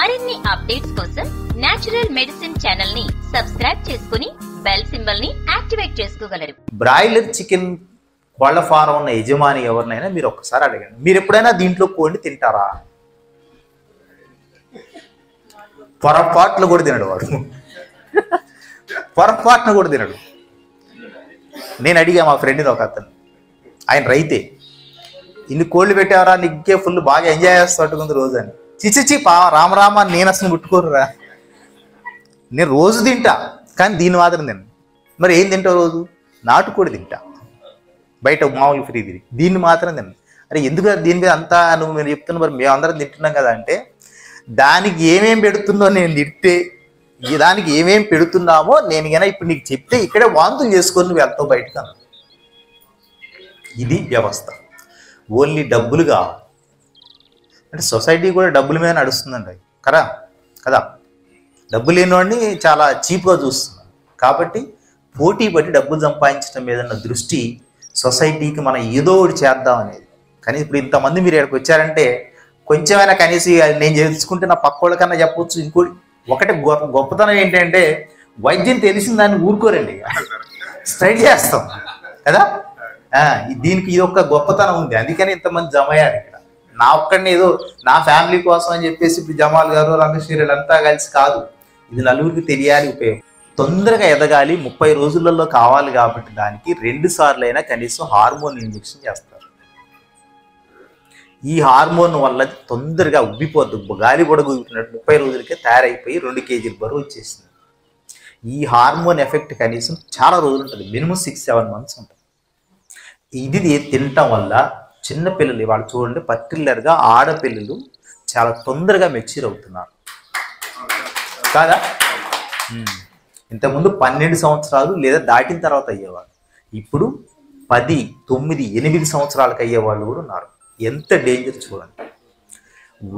మరిన్ని అప్డేట్స్ కోసం natural medicine channel ని సబ్స్క్రైబ్ చేసుకుని బెల్ సింబల్ ని యాక్టివేట్ చేసుకోగలరు. బ్రాయిలర్ చికెన్ కోళ్ల ఫారం ఉన్న యజమాని ఎవరినైనా మీరు ఒక్కసారి అడగండి, మీరు ఎప్పుడైనా దీంట్లో కోడిని తింటారా? పొరపాట్లు కూడా తినడు వాడు, పొరపాటును కూడా తినడు. నేను అడిగా మా ఫ్రెండ్ని, ఒక అతను, ఆయన రైతే, ఇన్ని కోళ్ళు పెట్టావరా, నీకే ఫుల్ బాగా ఎంజాయ్ చేస్తూ రోజు అని. చిచిచి రామరామ, నేను అసలు ముట్టుకోరురా, నేను రోజు తింటా కానీ దీన్ని మాత్రం తిన్నాను. మరి ఏం తింటావు రోజు? నాటుకోడి తింటా, బయట మామూలు ఫ్రీ తిరిగి, దీన్ని మాత్రం తిన్నాను. అరే ఎందుకు దీని మీద అంతా నువ్వు మీరు చెప్తున్నా, మరి మేము అందరం తింటున్నాం కదా అంటే, దానికి ఏమేం పెడుతుందో నేను తింటే, దానికి ఏమేం పెడుతున్నామో నేను కన్నా ఇప్పుడు నీకు చెప్తే ఇక్కడే వాంతులు చేసుకొని నువ్వు వెళ్తావు బయటకు అన్న. ఇది వ్యవస్థ. ఓన్లీ డబ్బులు కావాలి అంటే సొసైటీ కూడా డబ్బుల మీద నడుస్తుందండి కదా కదా. డబ్బు లేనివాడిని చాలా చీప్గా చూస్తున్నాం. కాబట్టి పోటీ పట్టి డబ్బులు సంపాదించడం మీద ఉన్న దృష్టి సొసైటీకి మనం ఏదో ఒకటి చేద్దాం అనేది. కానీ ఇప్పుడు ఇంతమంది మీరు ఇక్కడికి వచ్చారంటే కొంచెమైనా కనీసం నేను చేసుకుంటే నా పక్కోళ్ళ కన్నా చెప్పవచ్చు. ఇంకోటి ఒకటి గొప్పతనం ఏంటంటే వైద్యం తెలిసిన దాన్ని ఊరుకోరండి, స్ట్రైట్ చేస్తాం కదా. దీనికి ఇది ఒక గొప్పతనం ఉంది, అందుకని ఇంతమంది జమ అయ్యారు ఇక్కడ. నా ఒక్కడిని ఏదో నా ఫ్యామిలీ కోసం అని చెప్పేసి ఇప్పుడు జమాల్ గారు, రంగశ్రీలు అంతా కలిసి కాదు, ఇది నలుగురికి తెలియాలి, ఉపయోగం. తొందరగా ఎదగాలి, 30 రోజులలో కావాలి కాబట్టి దానికి 2 సార్లు అయినా కనీసం హార్మోన్ ఇంజెక్షన్ చేస్తారు. ఈ హార్మోన్ వల్ల తొందరగా ఉబ్బిపోద్దు, గాలి పొడగుతున్నట్టు 30 రోజులకే తయారైపోయి 2 కేజీల బరువు వచ్చేసింది. ఈ హార్మోన్ ఎఫెక్ట్ కనీసం చాలా రోజులు ఉంటుంది, మినిమం 6-7 మంత్స్ ఉంటుంది. ఇది తినటం వల్ల చిన్నపిల్లలు వాళ్ళు చూడండి, పర్టికులర్గా ఆడపిల్లలు చాలా తొందరగా మెచ్యూర్ అవుతున్నారు కాదా. ఇంతకుముందు 12 సంవత్సరాలు లేదా దాటిన తర్వాత అయ్యేవాళ్ళు, ఇప్పుడు 10, 9, 8 సంవత్సరాలకు అయ్యేవాళ్ళు కూడా ఉన్నారు. ఎంత డేంజర్ చూడండి.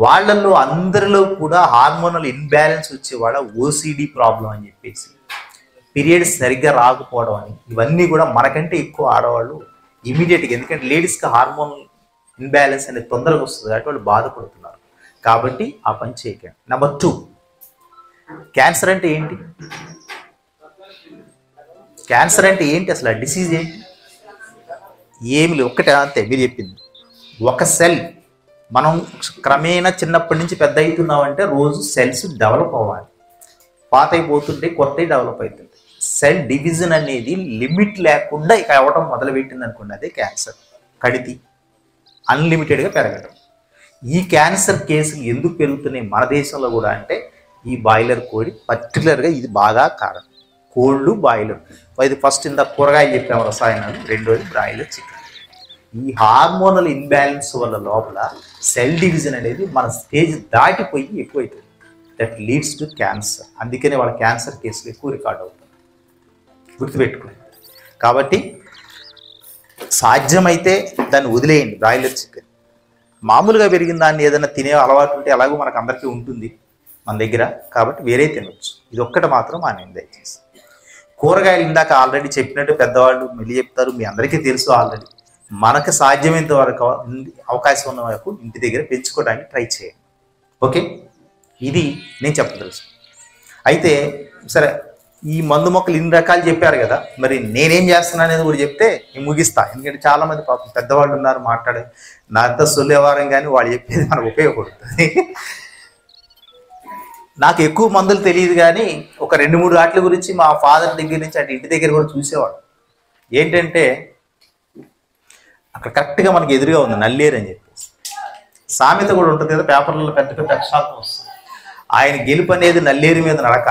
వాళ్ళల్లో అందరిలో కూడా హార్మోనల్ ఇన్బ్యాలెన్స్ వచ్చేవాళ్ళ ఓసిడి ప్రాబ్లం అని చెప్పేసి, పీరియడ్స్ సరిగ్గా రాకపోవడం అని, ఇవన్నీ కూడా మనకంటే ఎక్కువ ఆడవాళ్ళు ఇమీడియట్గా, ఎందుకంటే లేడీస్కి హార్మోనల్ ఇన్బ్యాలెన్స్ అనేది తొందరగా వస్తుంది కాబట్టి వాళ్ళు బాధపడుతున్నారు. కాబట్టి ఆ పని చేయకండి. నెంబర్ 2, క్యాన్సర్ అంటే ఏంటి? క్యాన్సర్ అంటే ఏంటి అసలు? ఆ డిసీజ్ ఏంటి? ఏమి లేదు, ఒక్కటే అంతే మీరు చెప్పింది. ఒక సెల్, మనం క్రమేణా చిన్నప్పటి నుంచి పెద్ద అవుతున్నామంటే రోజు సెల్స్ డెవలప్ అవ్వాలి, పాత అయిపోతుంటే కొత్తవి డెవలప్ అవుతుంది. సెల్ డివిజన్ అనేది లిమిట్ లేకుండా ఇక అవ్వడం మొదలుపెట్టింది అనుకోండి, అదే క్యాన్సర్. కడితి అన్లిమిటెడ్గా పెరగడం. ఈ క్యాన్సర్ కేసులు ఎందుకు పెరుగుతున్నాయి మన దేశంలో కూడా అంటే, ఈ బాయిలర్ కోడి పర్టికులర్గా ఇది బాగా కారణం. కోళ్ళు, బాయిలర్, ఇది ఫస్ట్ ఇంత కూరగాయలు చెప్పాము రసాయనాలు, రెండోది బ్రాయిలర్ చికెన్. ఈ హార్మోనల్ ఇన్బ్యాలెన్స్ వల్ల లోపల సెల్ డివిజన్ అనేది మన స్టేజ్ దాటిపోయి ఎక్కువైతుంది. That leads to cancer. అందుకనే వాళ్ళ క్యాన్సర్ కేసులు ఎక్కువ రికార్డ్ అవుతుంది, గుర్తుపెట్టుకోండి. కాబట్టి సాధ్యమైతే దాన్ని వదిలేయండి, బ్రాయిలర్ చికెన్. మామూలుగా పెరిగిన దాన్ని ఏదైనా తినే అలవాటు ఉంటే ఎలాగో మనకు అందరికీ ఉంటుంది మన దగ్గర, కాబట్టి వేరే తినొచ్చు. ఇది ఒక్కటి మాత్రం మానేయండి దయచేసి. కూరగాయలు ఇందాక ఆల్రెడీ చెప్పినట్టు పెద్దవాళ్ళు మళ్ళీ చెప్తారు, మీ అందరికీ తెలుసు ఆల్రెడీ. మనకు సాధ్యమైనంత వరకు అవకాశం ఉన్న వరకు ఇంటి దగ్గర పెంచుకోవడానికి ట్రై చేయండి. ఓకే, ఇది నేను చెప్పదలుచు. అయితే సరే, ఈ మందు మొక్కలు ఇన్ని రకాలు చెప్పారు కదా, మరి నేనేం చేస్తున్నా అనేది కూడా చెప్తే నేను ముగిస్తా. ఎందుకంటే చాలామంది పాపం పెద్దవాళ్ళు ఉన్నారు మాట్లాడే, నాతో సొల్లేవారం కానీ వాళ్ళు చెప్పేది మనకు ఉపయోగపడుతుంది. నాకు ఎక్కువ మందులు తెలియదు కానీ ఒక 2-3 వాటి గురించి మా ఫాదర్ దగ్గర నుంచి అటు ఇంటి దగ్గర కూడా చూసేవాడు. ఏంటంటే అక్కడ కరెక్ట్గా మనకి ఎదురుగా ఉంది నల్లేరు అని చెప్పేసి సామెత కూడా ఉంటుంది కదా, పేపర్లలో పెద్ద పెద్ద అక్షరాలతో వస్తుంది. ఆయన గెలుపు అనేది నల్లేరు మీద నడక.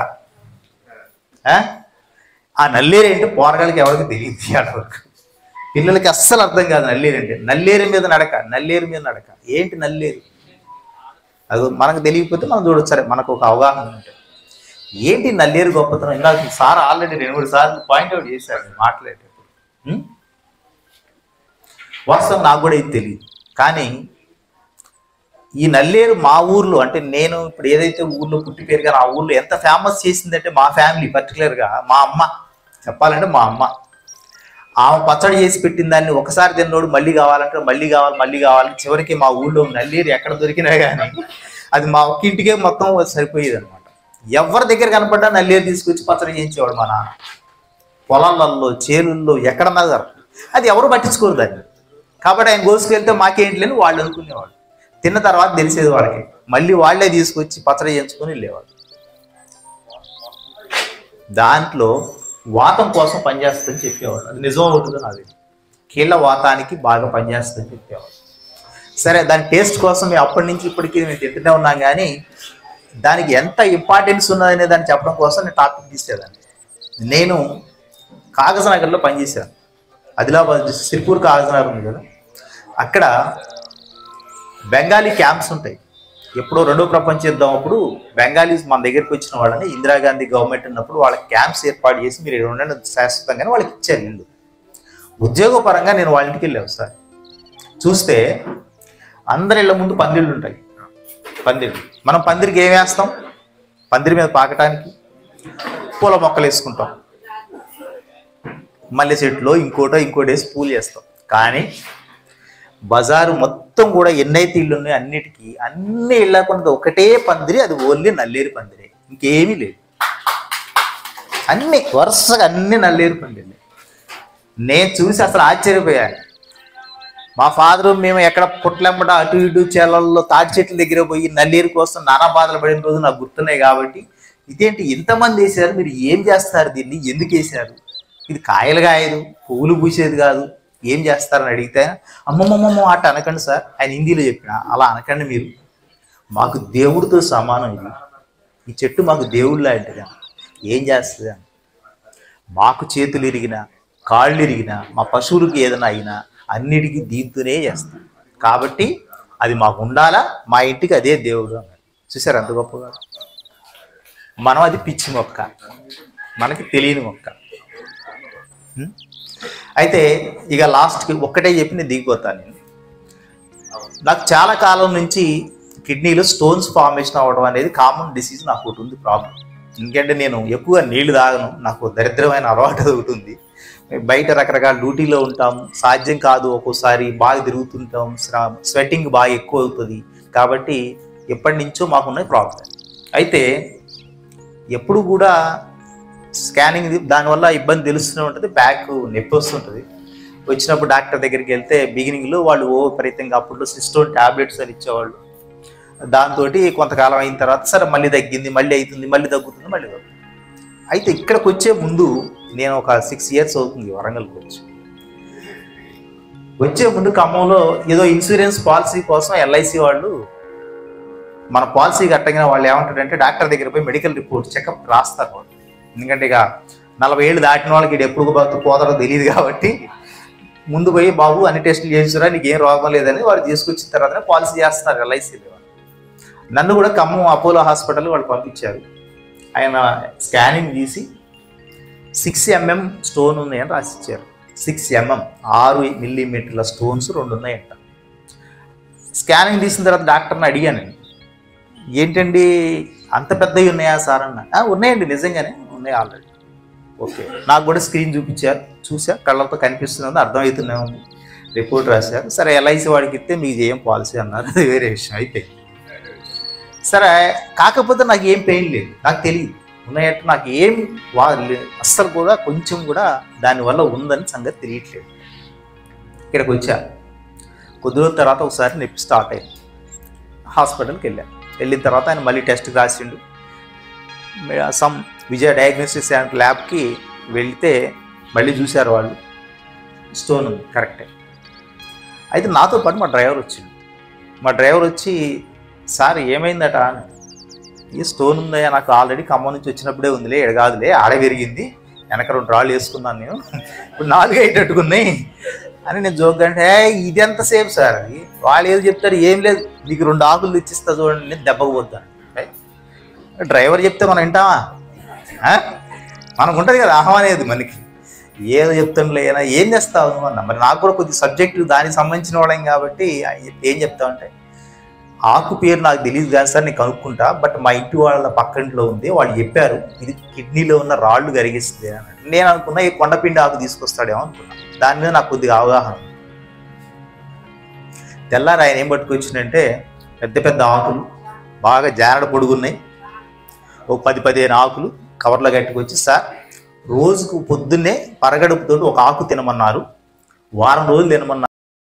ఆ నల్లేరు ఏంటో పోరగాళ్ళకి ఎవరికి తెలియదు, ఆడవరకు పిల్లలకి అస్సలు అర్థం కాదు నల్లేరు అంటే. నల్లేరు మీద నడక, నల్లేరు మీద నడక ఏంటి నల్లేరు? అది మనకు తెలియకపోతే మనం చూడొచ్చు, సరే మనకు ఒక అవగాహన ఉంటుంది. ఏంటి నల్లేరు గొప్పతనం? ఇందాక సార్ ఆల్రెడీ 2-3 సార్లు పాయింట్అవుట్ చేశారు మాట్లాడేటప్పుడు. వాస్తవం నాకు కూడా ఇది తెలియదు. కానీ ఈ నల్లేరు మా ఊర్లో, అంటే నేను ఇప్పుడు ఏదైతే ఊర్లో పుట్టి పెరిగాను ఆ ఊర్లో ఎంత ఫేమస్ చేసిందంటే మా ఫ్యామిలీ, పర్టికులర్గా మా అమ్మ, చెప్పాలంటే మా అమ్మ, ఆమె పచ్చడి చేసి పెట్టిన దాన్ని ఒకసారి తిన్నోడు మళ్ళీ కావాలంటే మళ్ళీ కావాలి, చివరికి మా ఊళ్ళో నల్లేరు ఎక్కడ దొరికినా కానీ అది మా ఒక్క ఇంటికే మొత్తం సరిపోయేది అనమాట. ఎవరి దగ్గర కనపడ్డా నల్లేరు తీసుకొచ్చి పచ్చడి చేయించేవాడు మా నాన్న. పొలాలలో, చేలుల్లో ఎక్కడన్నా అది ఎవరు పట్టించుకోరు దాన్ని. కాబట్టి ఆయన కోసుకెళ్తే మాకేంటిలేని వాళ్ళు అనుకునేవాడు. తిన్న తర్వాత తెలిసేది వాళ్ళకి, మళ్ళీ వాళ్ళే తీసుకొచ్చి పచ్చడి చేయించుకొని వెళ్ళేవాడు. దాంట్లో వాతం కోసం పనిచేస్తుందని చెప్పేవాడు. అది నిజం అవుతుంది నాది. కీళ్ళ వాతానికి బాగా పనిచేస్తుందని చెప్పేవాడు. సరే, దాని టేస్ట్ కోసం మేము అప్పటి నుంచి ఇప్పటికీ మేము తింటూనే ఉన్నాం, కానీ దానికి ఎంత ఇంపార్టెన్స్ ఉన్నదనే దాన్ని చెప్పడం కోసం నేను టాపిక్ తీసేదాన్ని. నేను కాగజ్నగర్లో పనిచేశాను. ఆదిలాబాద్ సిరిపూర్ కాగజ్నగర్ ఉంది కదా, అక్కడ బెంగాలీ క్యాంప్స్ ఉంటాయి. ఎప్పుడో రెండో ప్రపంచ యుద్ధం అప్పుడు బెంగాలీస్ మన దగ్గరికి వచ్చిన వాళ్ళని ఇందిరాగాంధీ గవర్నమెంట్ ఉన్నప్పుడు వాళ్ళకి క్యాంప్స్ ఏర్పాటు చేసి మీరు ఉండండి శాశ్వతంగానే వాళ్ళకి ఇచ్చారు ఇల్లు. ఉద్యోగపరంగా నేను వాళ్ళ ఇంటికి వెళ్ళాను సార్. చూస్తే అందరి ఇళ్ళ ముందు పందిళ్ళు ఉంటాయి. పందిళ్ళు మనం పందిరికి ఏం వేస్తాం? పందిరి మీద పాకటానికి పూల మొక్కలు వేసుకుంటాం, మల్లె చెట్లు ఇంకోటి వేసి పూలు చేస్తాం. కానీ బజారు మొత్తం కూడా ఎన్నైతే ఇళ్ళు ఉన్నాయో అన్ని ఇళ్ళకుండా ఒకటే పందిరి, అది ఓన్లీ నల్లేరు పందిరే, ఇంకేమీ లేదు. అన్ని వరుసగా అన్ని నల్లేరు పందిరి. నేను చూసి అసలు ఆశ్చర్యపోయాను. మా ఫాదరు మేము ఎక్కడ పుట్లెంబట అటు ఇటు చేలల్లో తాటి చెట్ల దగ్గర పోయి నల్లేరు కోసం నానా బాధలు పడిన రోజు నాకు గుర్తున్నాయి. కాబట్టి ఇదేంటి ఇంతమంది వేసారు, మీరు ఏం చేస్తారు, దీన్ని ఎందుకు వేసారు, ఇది కాయలు కాయదు, పువ్వులు పూసేది కాదు, ఏం చేస్తారని అడిగితే అమ్మమ్మమ్మ అట అనకండి సార్, ఆయన హిందీలో చెప్పిన, అలా అనకండి మీరు, మాకు దేవుడితో సమానం ఇది, ఈ చెట్టు మాకు దేవుళ్ళ లాంటిదా, ఏం చేస్తుంది, మాకు చేతులు ఇరిగినా కాళ్ళు ఇరిగినా మా పశువులకి ఏదైనా అయినా అన్నిటికీ దీంతోనే చేస్తాం. కాబట్టి అది మాకు ఉండాలా, మా ఇంటికి అదే దేవుడు అన్నాడు. చూసారు అంత గొప్పగా. మనం అది పిచ్చి మొక్క, మనకి తెలియని మొక్క. అయితే ఇక లాస్ట్కి ఒక్కటే చెప్పి నేను దిగిపోతాను. నేను నాకు చాలా కాలం నుంచి కిడ్నీలో స్టోన్స్ ఫార్మేషన్ అవ్వడం అనేది కామన్ డిసీజ్ నాకు ఒకటి ఉంది, ప్రాబ్లం. ఎందుకంటే నేను ఎక్కువగా నీళ్లు తాగను, నాకు దరిద్రమైన అలవాటు ఒకటి ఉంది. బయట రకరకాల డ్యూటీలో ఉంటాం, సాధ్యం కాదు, ఒక్కోసారి బాగా తిరుగుతుంటాం, స్వెట్టింగ్ బాగా ఎక్కువ అవుతుంది. కాబట్టి ఎప్పటి నుంచో మాకున్న ప్రాబ్లం. అయితే ఎప్పుడు కూడా స్కానింగ్ దానివల్ల ఇబ్బంది తెలుస్తూనే ఉంటుంది, బ్యాక్ నొప్పి వస్తుంటుంది. వచ్చినప్పుడు డాక్టర్ దగ్గరికి వెళ్తే బిగినింగ్లో వాళ్ళు విపరీతంగా అప్పట్లో సిస్టోన్ ట్యాబ్లెట్స్ అని ఇచ్చేవాళ్ళు. దాంతో కొంతకాలం అయిన తర్వాత సరే మళ్ళీ తగ్గింది, మళ్ళీ అవుతుంది, మళ్ళీ తగ్గుతుంది, మళ్ళీ తగ్గుతుంది. అయితే ఇక్కడికి వచ్చే ముందు నేను ఒక 6 years అవుతుంది వరంగల్కి వచ్చే ముందు ఖమ్మంలో ఏదో ఇన్సూరెన్స్ పాలసీ కోసం ఎల్ఐసి వాళ్ళు మన పాలసీ కట్టగానే వాళ్ళు ఏమంటారంటే డాక్టర్ దగ్గర పోయి మెడికల్ రిపోర్ట్ చెకప్ రాస్తారు వాళ్ళు. ఎందుకంటే ఇక 40 ఏళ్ళు దాటిన వాళ్ళకి ఇది ఎప్పుడు పోతారో తెలియదు కాబట్టి ముందు పోయి బాబు అన్ని టెస్టులు చేసిరా, నీకు ఏం రోగం లేదని వాళ్ళు తీసుకొచ్చిన తర్వాతనే పాలసీ చేస్తారు ఎల్ఐసి. నన్ను కూడా ఖమ్మం అపోలో హాస్పిటల్ వాళ్ళు పంపించారు. ఆయన స్కానింగ్ తీసి 6 mm స్టోన్ ఉన్నాయని రాసిచ్చారు. 6 mm 6 millimeter స్టోన్స్ 2 ఉన్నాయంట. స్కానింగ్ తీసిన తర్వాత డాక్టర్ని అడిగాను, ఏంటండి అంత పెద్దవి ఉన్నాయా సార్ అన్న. ఉన్నాయండి, నిజంగానే ఉన్నాయి ఆల్రెడీ. ఓకే, నాకు కూడా స్క్రీన్ చూపించారు, చూసా, కళ్ళతో కనిపిస్తుంది, అర్థమవుతూనే ఉంది. రిపోర్ట్ రాశారు. సరే ఎల్ఐసి వాడికి ఇస్తే మీకు ఏం పాలసీ అన్నారు, అది వేరే విషయం. అయితే సరే, కాకపోతే నాకు ఏం పెయిన్ లేదు, నాకు తెలియదు ఉన్నాయంటే, నాకు ఏం అస్సలు కూడా కొంచెం కూడా దానివల్ల ఉందని సంగతి తెలియట్లేదు. ఇక్కడికి వచ్చా, కొద్ది రోజుల తర్వాత ఒకసారి నొప్పి స్టార్ట్ అయింది. హాస్పిటల్కి వెళ్ళిన తర్వాత ఆయన మళ్ళీ టెస్ట్ రాసిండు. సమ్ విజయ డయాగ్నోస్టిక్ సెంటర్ ల్యాబ్కి వెళ్తే మళ్ళీ చూశారు వాళ్ళు, స్టోన్ ఉంది కరెక్టే. అయితే నాతో పాటు మా డ్రైవర్ వచ్చిండు. మా డ్రైవర్ వచ్చి, సార్ ఏమైందట అని. ఈ స్టోన్ ఉందయ్యా, నాకు ఆల్రెడీ ఖమ్మం నుంచి వచ్చినప్పుడే ఉందిలే, ఎడగాదులే, ఆడ పెరిగింది, వెనక 2 రాళ్ళు వేసుకున్నాను నేను, ఇప్పుడు 4 అయ్యేటట్టుకున్నాయి అని నేను జోక్ అంటే, ఇది ఎంతసేపు సార్, అది వాళ్ళు ఏదో చెప్తారు, ఏం లేదు మీకు 2 ఆకులు తెచ్చిస్తా చూడండి, నేను దెబ్బకు పోతాను. డ్రైవర్ చెప్తే మనం వింటామా? మనకు ఉంటుంది కదా అహం అనేది, మనకి ఏదో చెప్తాను లేనా, ఏం చేస్తావు అన్న. మరి నాకు కూడా కొద్ది సబ్జెక్టు దానికి సంబంధించిన వాళ్ళం కాబట్టి ఏం చెప్తామంటే, ఆకు పేరు నాకు తెలియదు కానీ సార్ నేను కనుక్కుంటా, బట్ మా ఇంటి వాళ్ళ పక్కింట్లో ఉంది, వాళ్ళు చెప్పారు ఇది కిడ్నీలో ఉన్న రాళ్ళు కరిగిస్తుంది అన్నాడు. నేను అనుకున్నా ఈ కొండపిండి ఆకు తీసుకొస్తాడేమో అనుకున్నా. దాని మీద నాకు కొద్దిగా అవగాహన. తెల్లారి ఆయన ఏం పట్టుకొచ్చిందంటే పెద్ద పెద్ద ఆకులు, బాగా జానడ పొడుగున్నాయి, ఒక 10-15 ఆకులు కవర్లో కట్టుకొచ్చి, సార్ రోజుకు పొద్దున్నే పరగడుపుతో ఒక ఆకు తినమన్నారు, వారం రోజులు తినమన్నారు.